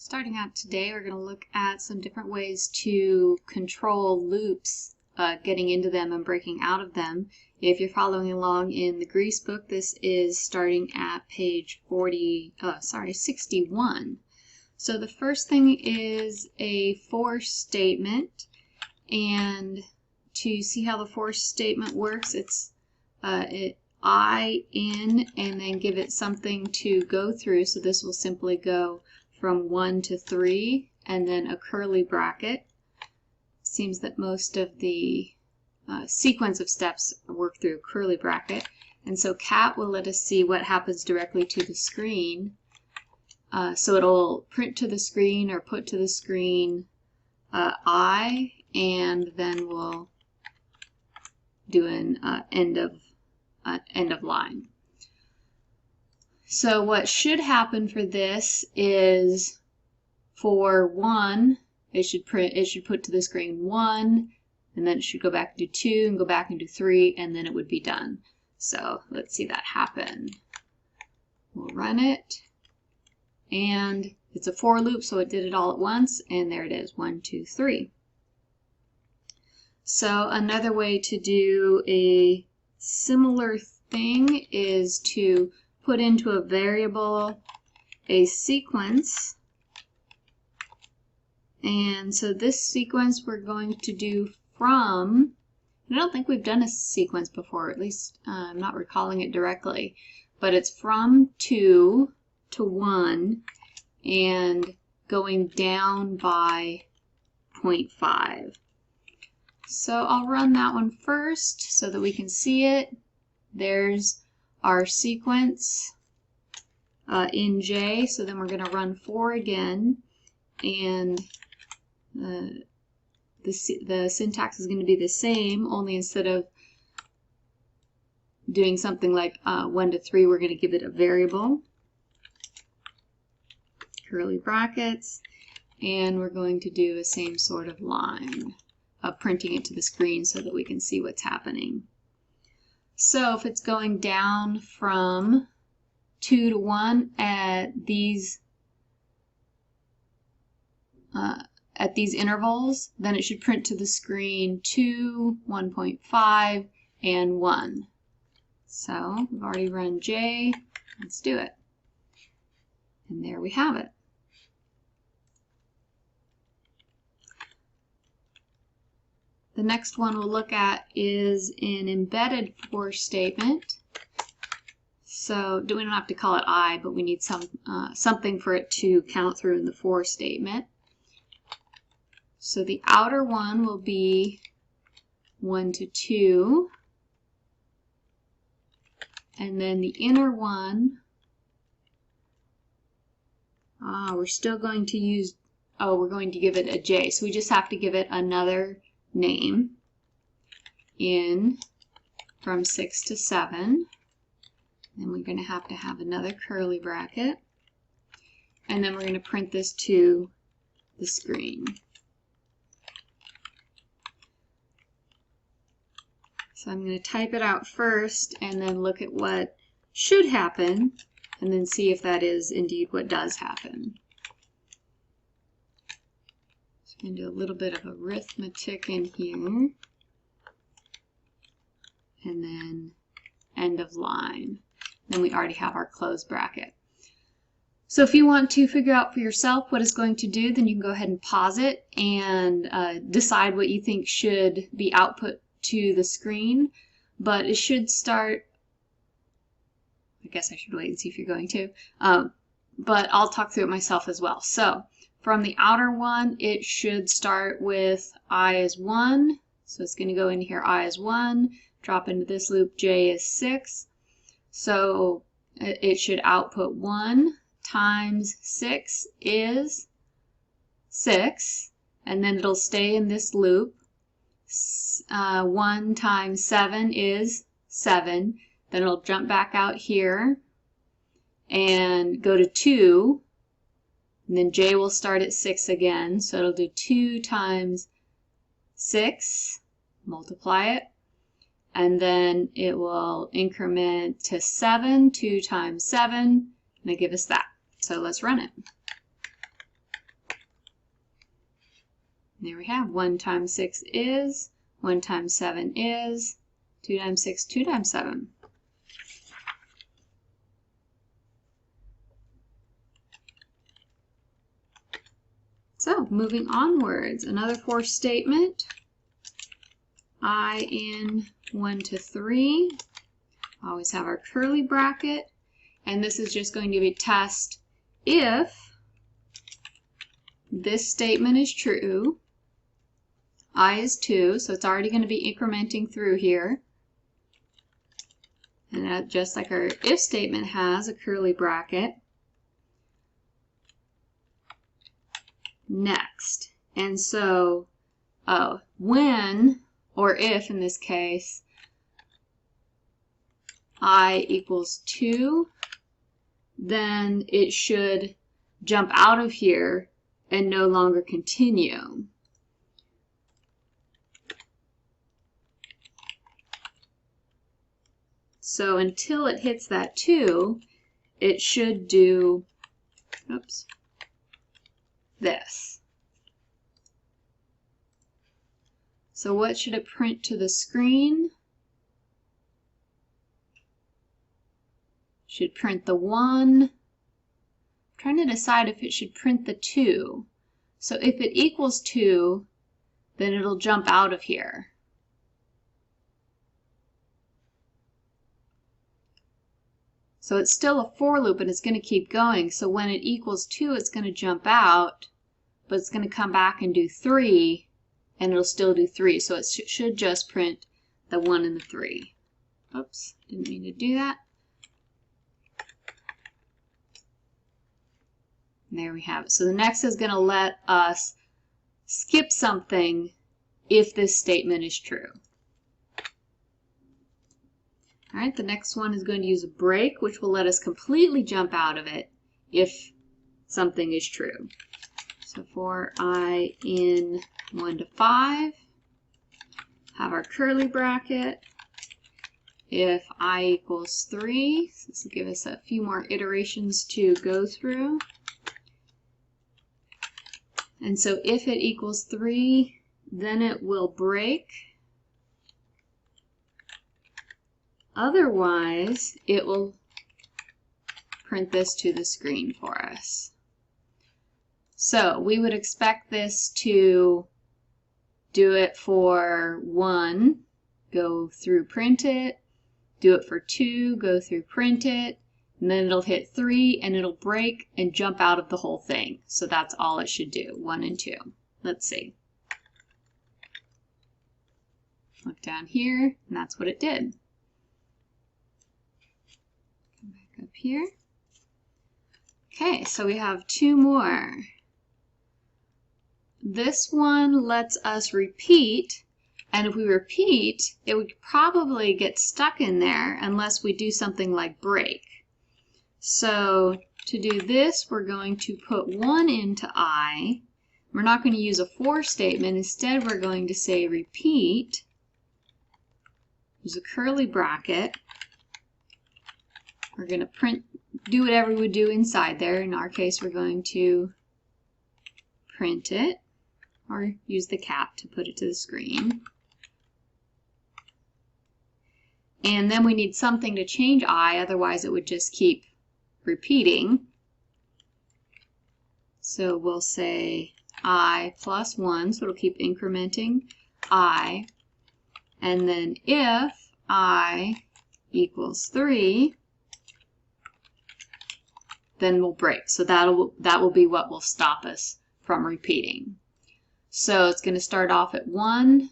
Starting out today, we're going to look at some different ways to control loops, getting into them and breaking out of them. If you're following along in the Gries book, this is starting at page 61. So the first thing is a for statement, and to see how the for statement works, it's I in and then give it something to go through. So this will simply go from 1 to 3 and then a curly bracket. Seems that most of the sequence of steps work through a curly bracket. And so cat will let us see what happens directly to the screen. So it'll print to the screen or put to the screen I, and then we'll do an end of line. So what should happen for this is for 1, it should put to the screen 1, and then it should go back and do 2 and go back and do 3, and then it would be done. So let's see that happen. We'll run it, and it's a for loop, so it did it all at once, and there it is, 1, 2, 3. So another way to do a similar thing is to put into a variable a sequence. And so this sequence we're going to do from, I don't think we've done a sequence before, at least I'm not recalling it directly, but it's from 2 to 1 and going down by 0.5. So I'll run that one first so that we can see it. There's our sequence in J, so then we're going to run 4 again, and the syntax is going to be the same, only instead of doing something like 1 to 3, we're going to give it a variable, curly brackets, and we're going to do the same sort of line of printing it to the screen so that we can see what's happening. So if it's going down from 2 to 1 at these intervals, then it should print to the screen 2, 1.5, and 1. So we've already run J. Let's do it. And there we have it. The next one we'll look at is an embedded for statement. So we don't have to call it I, but we need something for it to count through in the for statement. So the outer one will be 1 to 2. And then the inner one, we're still going to use, we're going to give it a J. So we just have to give it another name in from 6 to 7. And we're going to have another curly bracket. And then we're going to print this to the screen. So I'm going to type it out first and then look at what should happen and then see if that is indeed what does happen. So I'm going to do a little bit of arithmetic in here. And then end of line. Then we already have our closed bracket. So if you want to figure out for yourself what it's going to do, then you can go ahead and pause it and decide what you think should be output to the screen. But it should start, I guess I should wait and see if you're going to, but I'll talk through it myself as well. So from the outer one, it should start with I is 1. So it's going to go in here, I is 1, drop into this loop, J is 6. So it should output 1 times 6 is 6, and then it'll stay in this loop. 1 times 7 is 7. Then it'll jump back out here and go to 2. And then J will start at 6 again. So it'll do 2 times 6, multiply it. And then it will increment to 7, 2 times 7, and they give us that. So let's run it. There we have 1 times 6 is, 1 times 7 is, 2 times 6, 2 times 7. So moving onwards, another for statement, I in 1 to 3. Always have our curly bracket, and this is just going to be test if this statement is true. I is 2, so it's already going to be incrementing through here. And that, just like our if statement has a curly bracket. Next. And so when, or if in this case, I equals 2, then it should jump out of here and no longer continue. So until it hits that 2, it should do, oops, this. So what should it print to the screen? Should print the 1. I'm trying to decide if it should print the 2. So if it equals 2, then it'll jump out of here. So it's still a for loop and it's going to keep going. So when it equals 2, it's going to jump out, but it's going to come back and do 3, and it'll still do 3. So it should just print the 1 and the 3. Oops, didn't mean to do that. And there we have it. So the next is going to let us skip something if this statement is true. All right, the next one is going to use a break, which will let us completely jump out of it if something is true. So for I in 1 to 5, have our curly bracket. If I equals 3, so this will give us a few more iterations to go through. And so if it equals 3, then it will break. Otherwise, it will print this to the screen for us. So we would expect this to do it for 1, go through print it, do it for 2, go through print it, and then it'll hit 3 and it'll break and jump out of the whole thing. So that's all it should do, 1 and 2. Let's see. Look down here, and that's what it did. Come back up here. Okay, so we have 2 more. This one lets us repeat, and if we repeat, it would probably get stuck in there unless we do something like break. So to do this, we're going to put 1 into I. We're not going to use a for statement. Instead, we're going to say repeat. Use a curly bracket. We're going to print, do whatever we would do inside there. In our case, we're going to print it, or use the cap to put it to the screen. And then we need something to change I, otherwise it would just keep repeating. So we'll say I plus 1, so it'll keep incrementing I. And then if I equals 3, then we'll break. So that will be what will stop us from repeating. So it's going to start off at 1,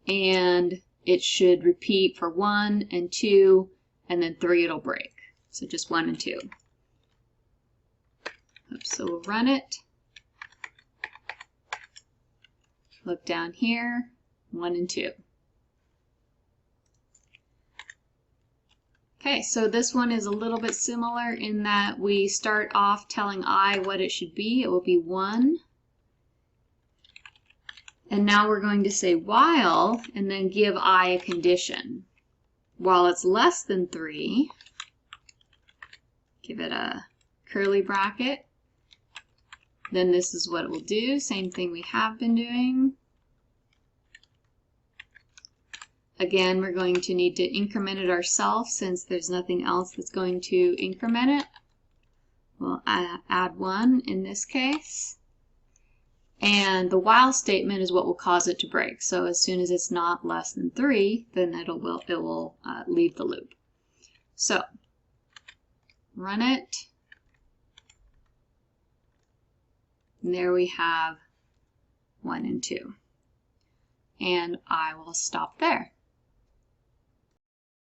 and it should repeat for 1 and 2, and then 3 it'll break. So just 1 and 2. Oops, so we'll run it. Look down here, 1 and 2. Okay, so this one is a little bit similar in that we start off telling I what it should be. It will be 1. And now we're going to say while, and then give I a condition. While it's less than 3, give it a curly bracket. then this is what it will do. Same thing we have been doing. Again, we're going to need to increment it ourselves since there's nothing else that's going to increment it. We'll add 1 in this case. And the while statement is what will cause it to break. So as soon as it's not less than 3, then it will leave the loop. So run it. And there we have 1 and 2. And I will stop there.